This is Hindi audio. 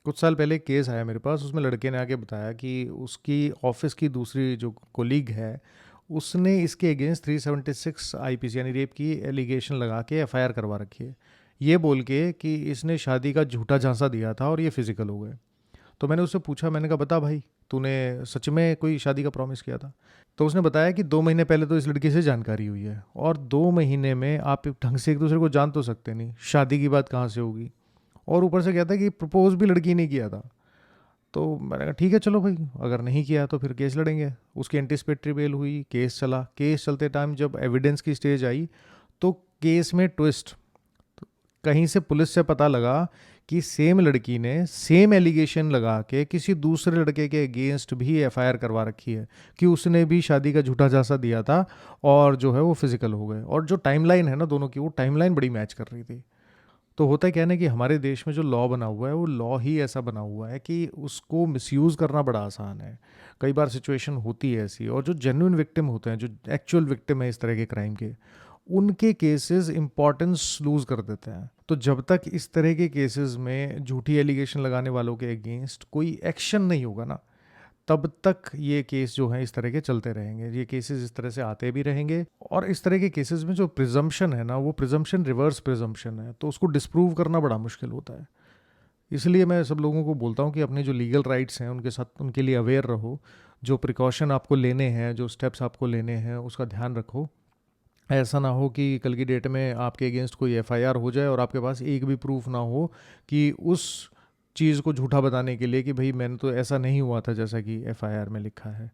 कुछ साल पहले एक केस आया मेरे पास, उसमें लड़के ने आके बताया कि उसकी ऑफिस की दूसरी जो कोलीग है, उसने इसके अगेंस्ट 376 आईपीसी यानी रेप की एलिगेशन लगा के एफआईआर करवा रखी है, ये बोल के कि इसने शादी का झूठा झांसा दिया था और ये फिजिकल हो गए। तो मैंने उससे पूछा, मैंने कहा बता भाई, तूने सच में कोई शादी का प्रॉमिस किया था? तो उसने बताया कि 2 महीने पहले तो इस लड़की से जानकारी हुई है, और 2 महीने में आप ढंग से एक दूसरे को जान तो सकते नहीं, शादी की बात कहाँ से होगी? और ऊपर से कहता है कि प्रपोज भी लड़की ने किया था। तो मैंने कहा ठीक है चलो भाई, अगर नहीं किया तो फिर केस लड़ेंगे। उसकी एंटिसिपेटरी बेल हुई, केस चला। केस चलते टाइम जब एविडेंस की स्टेज आई, तो केस में ट्विस्ट। कहीं से पुलिस से पता लगा कि सेम लड़की ने सेम एलिगेशन लगा के किसी दूसरे लड़के के अगेंस्ट भी एफआईआर करवा रखी है कि उसने भी शादी का झूठा झांसा दिया था, और जो है वो फिजिकल हो गए। और जो टाइमलाइन है ना दोनों की, वो टाइमलाइन बड़ी मैच कर रही थी। तो होता क्या है ना कि हमारे देश में जो लॉ बना हुआ है, वो लॉ ही ऐसा बना हुआ है कि उसको मिसयूज़ करना बड़ा आसान है। कई बार सिचुएशन होती है ऐसी, और जो जेन्युइन विक्टिम होते हैं, जो एक्चुअल विक्टिम है इस तरह के क्राइम के, उनके केसेस इंपॉर्टेंस लूज कर देते हैं। तो जब तक इस तरह के केसेस में झूठी एलिगेशन लगाने वालों के अगेंस्ट कोई एक्शन नहीं होगा ना, तब तक ये केस जो है इस तरह के चलते रहेंगे, ये केसेस इस तरह से आते भी रहेंगे। और इस तरह के केसेस में जो प्रिजम्पशन है ना, वो प्रिजम्पशन रिवर्स प्रिजम्पशन है, तो उसको डिस्प्रूव करना बड़ा मुश्किल होता है। इसलिए मैं सब लोगों को बोलता हूँ कि अपने जो लीगल राइट्स हैं उनके साथ, उनके लिए अवेयर रहो। जो प्रिकॉशन आपको लेने हैं, जो स्टेप्स आपको लेने हैं, उसका ध्यान रखो। ऐसा ना हो कि कल की डेट में आपके अगेंस्ट कोई एफआईआर हो जाए और आपके पास एक भी प्रूफ ना हो कि उस चीज़ को झूठा बताने के लिए कि भाई मैंने तो ऐसा नहीं हुआ था जैसा कि एफआईआर में लिखा है।